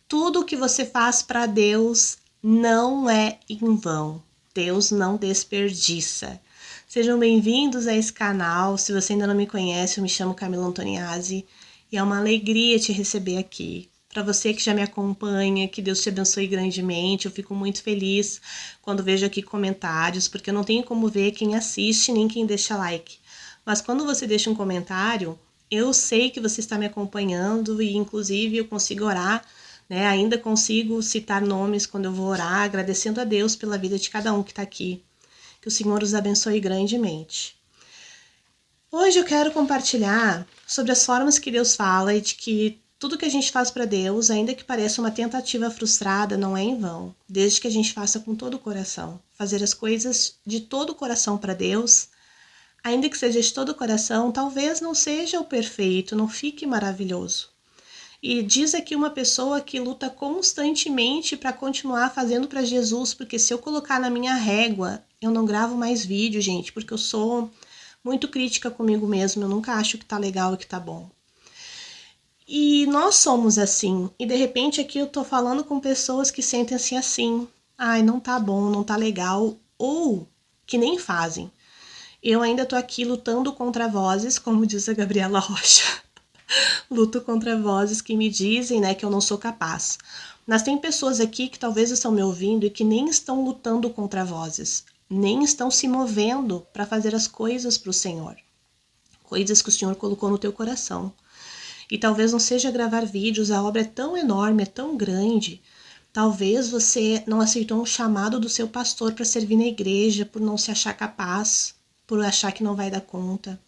Tudo que você faz para Deus não é em vão. Deus não desperdiça. Sejam bem-vindos a esse canal. Se você ainda não me conhece, eu me chamo Camila Antoniazzi e é uma alegria te receber aqui. Para você que já me acompanha, que Deus te abençoe grandemente. Eu fico muito feliz quando vejo aqui comentários, porque eu não tenho como ver quem assiste nem quem deixa like. Mas quando você deixa um comentário, eu sei que você está me acompanhando e inclusive eu consigo orar, né? Ainda consigo citar nomes quando eu vou orar, agradecendo a Deus pela vida de cada um que está aqui. Que o Senhor os abençoe grandemente. Hoje eu quero compartilhar sobre as formas que Deus fala e de que tudo que a gente faz para Deus, ainda que pareça uma tentativa frustrada, não é em vão, desde que a gente faça com todo o coração. Fazer as coisas de todo o coração para Deus, ainda que seja de todo o coração, talvez não seja o perfeito, não fique maravilhoso. E diz aqui uma pessoa que luta constantemente para continuar fazendo para Jesus, porque se eu colocar na minha régua, eu não gravo mais vídeo, gente, porque eu sou muito crítica comigo mesma, eu nunca acho que tá legal e que tá bom. E nós somos assim, e de repente aqui eu tô falando com pessoas que sentem-se assim, ai, não tá bom, não tá legal, ou que nem fazem. Eu ainda tô aqui lutando contra vozes, como diz a Gabriela Rocha. Luto contra vozes que me dizem, né, que eu não sou capaz. Mas tem pessoas aqui que talvez estão me ouvindo e que nem estão lutando contra vozes, nem estão se movendo para fazer as coisas para o Senhor. Coisas que o Senhor colocou no teu coração. E talvez não seja gravar vídeos, a obra é tão enorme, é tão grande. Talvez você não aceitou um chamado do seu pastor para servir na igreja por não se achar capaz, por achar que não vai dar conta.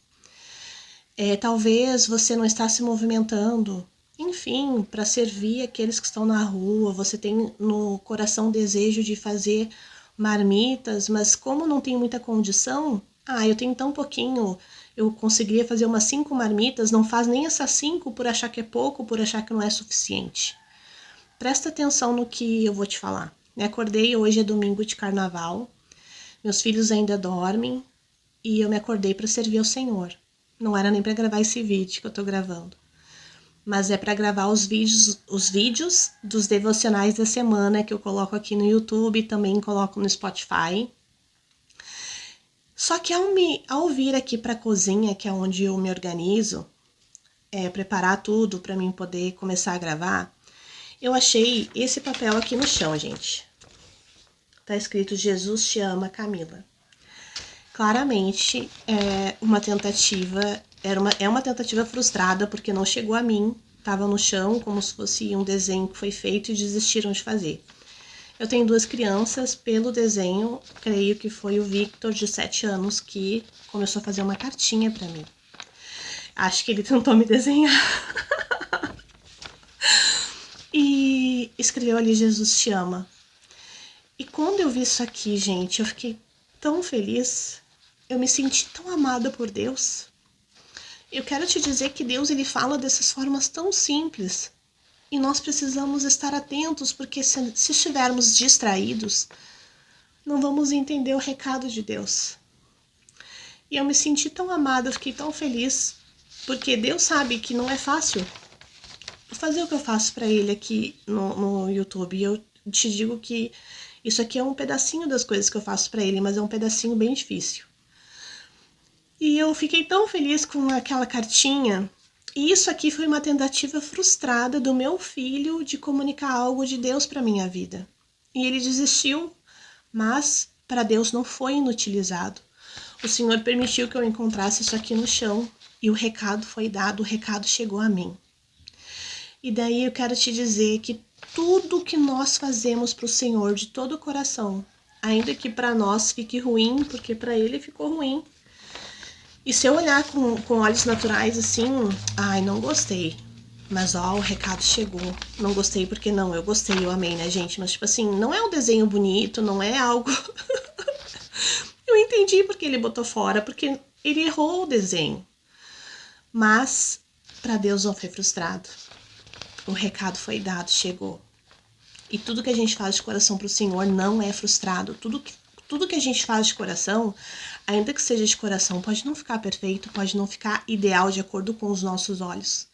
Talvez você não está se movimentando, enfim, para servir aqueles que estão na rua, você tem no coração o desejo de fazer marmitas, mas como não tem muita condição, eu tenho tão pouquinho, eu conseguiria fazer umas 5 marmitas, não faz nem essas 5 por achar que é pouco, por achar que não é suficiente. Presta atenção no que eu vou te falar. Me acordei, hoje é domingo de carnaval, meus filhos ainda dormem e eu me acordei para servir ao Senhor. Não era nem para gravar esse vídeo que eu tô gravando, mas é para gravar os vídeos dos devocionais da semana que eu coloco aqui no YouTube e também coloco no Spotify. Só que ao vir aqui para a cozinha, que é onde eu me organizo, preparar tudo para mim poder começar a gravar, eu achei esse papel aqui no chão, gente. Tá escrito Jesus te ama, Camila. Claramente é uma tentativa frustrada porque não chegou a mim, estava no chão como se fosse um desenho que foi feito e desistiram de fazer. Eu tenho 2 crianças, pelo desenho, creio que foi o Victor, de 7 anos, que começou a fazer uma cartinha para mim. Acho que ele tentou me desenhar. E escreveu ali Jesus te ama. E quando eu vi isso aqui, gente, eu fiquei tão feliz. Eu me senti tão amada por Deus. Eu quero te dizer que Deus ele fala dessas formas tão simples. E nós precisamos estar atentos, porque se estivermos distraídos, não vamos entender o recado de Deus. E eu me senti tão amada, eu fiquei tão feliz, porque Deus sabe que não é fácil fazer o que eu faço para Ele aqui no YouTube. E eu te digo que isso aqui é um pedacinho das coisas que eu faço para Ele, mas é um pedacinho bem difícil. E eu fiquei tão feliz com aquela cartinha. E isso aqui foi uma tentativa frustrada do meu filho de comunicar algo de Deus para minha vida. E ele desistiu, mas para Deus não foi inutilizado. O Senhor permitiu que eu encontrasse isso aqui no chão e o recado foi dado, o recado chegou a mim. E daí eu quero te dizer que tudo que nós fazemos para o Senhor de todo o coração, ainda que para nós fique ruim, porque para Ele ficou ruim, e se eu olhar com olhos naturais assim, não gostei. Mas o recado chegou. Não gostei porque não, eu gostei, eu amei, né, gente? Mas tipo assim, não é um desenho bonito, não é algo... Eu entendi porque ele botou fora, porque ele errou o desenho. Mas para Deus não foi frustrado. O recado foi dado, chegou. E tudo que a gente faz de coração pro Senhor não é frustrado. Tudo que a gente faz de coração, ainda que seja de coração, pode não ficar perfeito, pode não ficar ideal de acordo com os nossos olhos.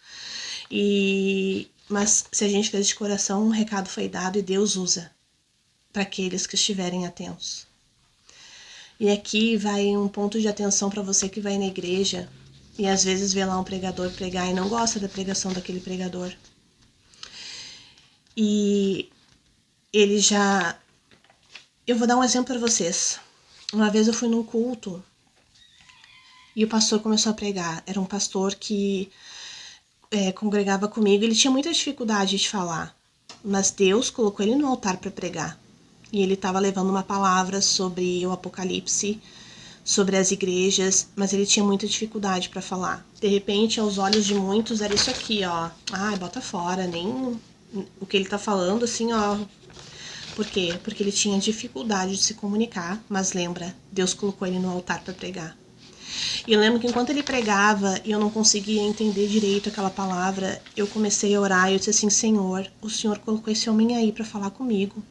E Mas se a gente fez de coração, um recado foi dado e Deus usa para aqueles que estiverem atentos. E aqui vai um ponto de atenção para você que vai na igreja e às vezes vê lá um pregador pregar e não gosta da pregação daquele pregador. E ele já... Eu vou dar um exemplo para vocês. Uma vez eu fui num culto e o pastor começou a pregar. Era um pastor que congregava comigo. Ele tinha muita dificuldade de falar, mas Deus colocou ele no altar para pregar. E ele estava levando uma palavra sobre o Apocalipse, sobre as igrejas, mas ele tinha muita dificuldade para falar. De repente, aos olhos de muitos, era isso aqui, ó. Ai, bota fora, nem o que ele tá falando, assim, ó. Por quê? Porque ele tinha dificuldade de se comunicar, mas lembra, Deus colocou ele no altar para pregar. E eu lembro que enquanto ele pregava e eu não conseguia entender direito aquela palavra, eu comecei a orar e eu disse assim, Senhor, o Senhor colocou esse homem aí para falar comigo.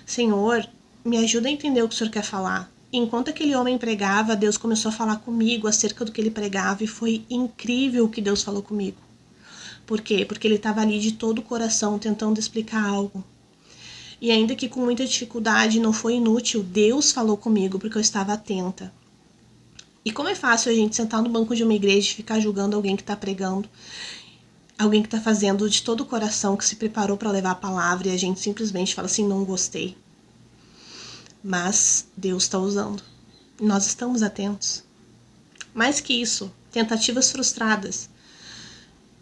Senhor, me ajuda a entender o que o Senhor quer falar. E enquanto aquele homem pregava, Deus começou a falar comigo acerca do que ele pregava e foi incrível o que Deus falou comigo. Por quê? Porque ele estava ali de todo o coração tentando explicar algo. E ainda que com muita dificuldade, não foi inútil, Deus falou comigo porque eu estava atenta. E como é fácil a gente sentar no banco de uma igreja e ficar julgando alguém que está pregando, alguém que está fazendo de todo o coração, que se preparou para levar a palavra e a gente simplesmente fala assim, não gostei. Mas Deus está usando. Nós estamos atentos. Mais que isso, tentativas frustradas.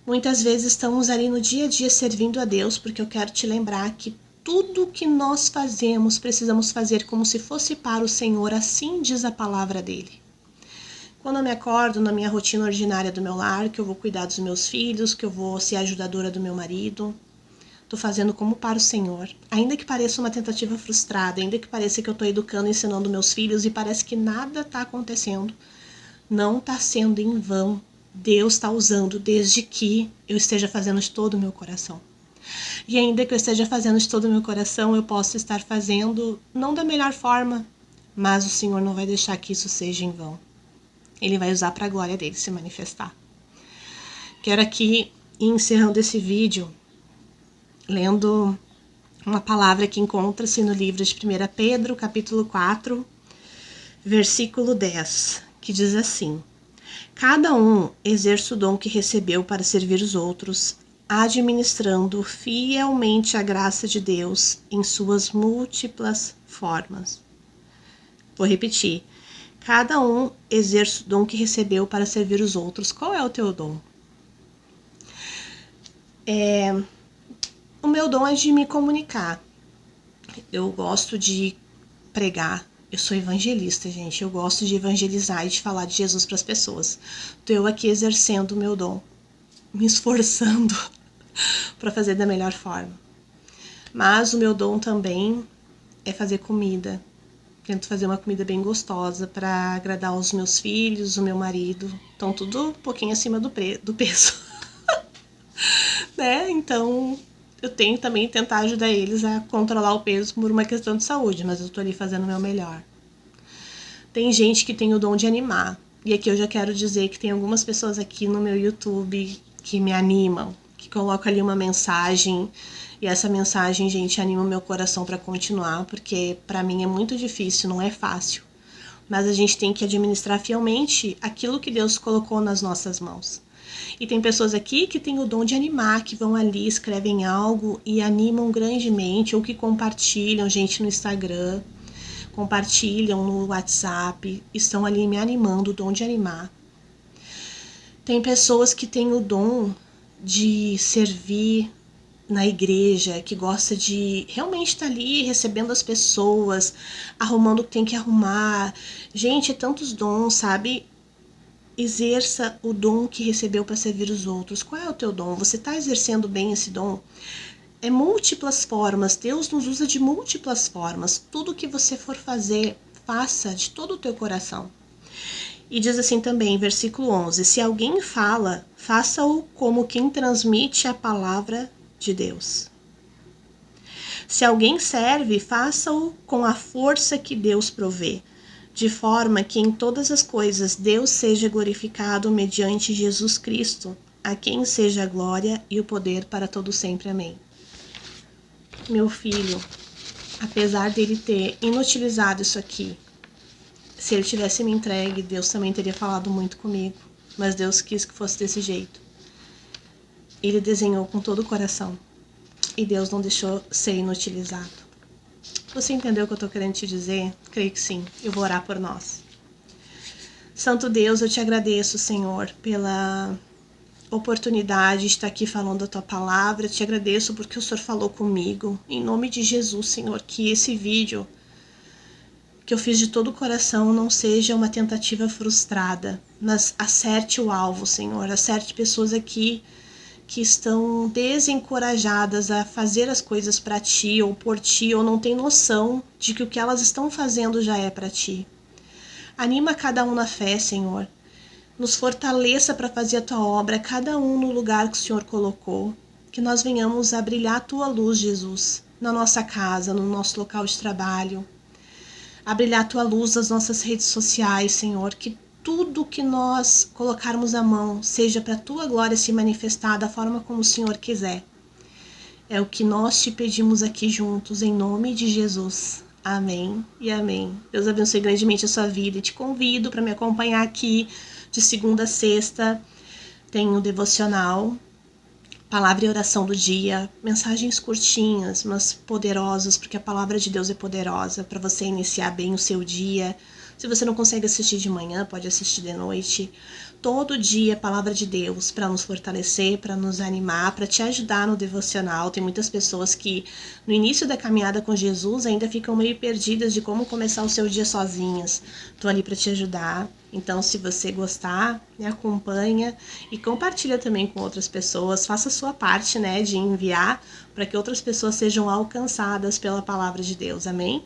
Muitas vezes estamos ali no dia a dia servindo a Deus, porque eu quero te lembrar que tudo que nós fazemos, precisamos fazer como se fosse para o Senhor, assim diz a palavra dele. Quando eu me acordo na minha rotina ordinária do meu lar, que eu vou cuidar dos meus filhos, que eu vou ser ajudadora do meu marido, estou fazendo como para o Senhor. Ainda que pareça uma tentativa frustrada, ainda que pareça que eu estou educando e ensinando meus filhos e parece que nada está acontecendo, não está sendo em vão. Deus está usando desde que eu esteja fazendo de todo o meu coração. E ainda que eu esteja fazendo de todo o meu coração, eu posso estar fazendo não da melhor forma, mas o Senhor não vai deixar que isso seja em vão. Ele vai usar para a glória dele se manifestar. Quero aqui, encerrando esse vídeo, lendo uma palavra que encontra-se no livro de 1 Pedro, capítulo 4, versículo 10, que diz assim: Cada um exerça o dom que recebeu para servir os outros, administrando fielmente a graça de Deus em suas múltiplas formas. Vou repetir. Cada um exerce o dom que recebeu para servir os outros. Qual é o teu dom? O meu dom é de me comunicar. Eu gosto de pregar. Eu sou evangelista, gente. Eu gosto de evangelizar e de falar de Jesus para as pessoas. Estou eu aqui exercendo o meu dom, me esforçando para fazer da melhor forma. Mas o meu dom também é fazer comida. Tento fazer uma comida bem gostosa para agradar os meus filhos, o meu marido. Estão tudo um pouquinho acima do peso. Né? Então, eu tenho também que tentar ajudar eles a controlar o peso por uma questão de saúde, mas eu tô ali fazendo o meu melhor. Tem gente que tem o dom de animar. E aqui eu já quero dizer que tem algumas pessoas aqui no meu YouTube que me animam, que colocam ali uma mensagem. E essa mensagem, gente, anima o meu coração para continuar, porque para mim é muito difícil, não é fácil. Mas a gente tem que administrar fielmente aquilo que Deus colocou nas nossas mãos. E tem pessoas aqui que têm o dom de animar, que vão ali, escrevem algo e animam grandemente, ou que compartilham, gente, no Instagram, compartilham no WhatsApp, estão ali me animando, o dom de animar. Tem pessoas que têm o dom de servir na igreja, que gosta de realmente estar ali recebendo as pessoas, arrumando o que tem que arrumar. Gente, é tantos dons, sabe? Exerça o dom que recebeu para servir os outros. Qual é o teu dom? Você está exercendo bem esse dom? É múltiplas formas. Deus nos usa de múltiplas formas. Tudo que você for fazer, faça de todo o teu coração. E diz assim também, versículo 11: Se alguém fala, faça-o como quem transmite a palavra de Deus. Se alguém serve, faça-o com a força que Deus provê, de forma que em todas as coisas Deus seja glorificado mediante Jesus Cristo, a quem seja a glória e o poder para todo sempre. Amém. Meu filho, apesar dele ter inutilizado isso aqui, se ele tivesse me entregue, Deus também teria falado muito comigo, mas Deus quis que fosse desse jeito. Ele desenhou com todo o coração e Deus não deixou ser inutilizado. Você entendeu o que eu estou querendo te dizer? Creio que sim. Eu vou orar por nós. Santo Deus, eu te agradeço, Senhor, pela oportunidade de estar aqui falando a tua palavra. Eu te agradeço porque o Senhor falou comigo. Em nome de Jesus, Senhor, que esse vídeo que eu fiz de todo o coração não seja uma tentativa frustrada, mas acerte o alvo, Senhor. Acerte pessoas aqui que estão desencorajadas a fazer as coisas para ti ou por ti, ou não tem noção de que o que elas estão fazendo já é para ti. Anima cada um na fé, Senhor. Nos fortaleça para fazer a tua obra, cada um no lugar que o Senhor colocou. Que nós venhamos a brilhar a tua luz, Jesus, na nossa casa, no nosso local de trabalho. A brilhar a tua luz nas nossas redes sociais, Senhor. Que tudo que nós colocarmos a mão seja para a tua glória se manifestar da forma como o Senhor quiser. É o que nós te pedimos aqui juntos, em nome de Jesus. Amém e amém. Deus abençoe grandemente a sua vida e te convido para me acompanhar aqui de segunda a sexta. Tem o devocional, palavra e oração do dia, mensagens curtinhas, mas poderosas, porque a palavra de Deus é poderosa para você iniciar bem o seu dia. Se você não consegue assistir de manhã, pode assistir de noite. Todo dia, palavra de Deus, para nos fortalecer, para nos animar, para te ajudar no devocional. Tem muitas pessoas que no início da caminhada com Jesus ainda ficam meio perdidas de como começar o seu dia sozinhas. Estou ali para te ajudar. Então, se você gostar, me acompanha e compartilha também com outras pessoas. Faça a sua parte, de enviar para que outras pessoas sejam alcançadas pela palavra de Deus. Amém?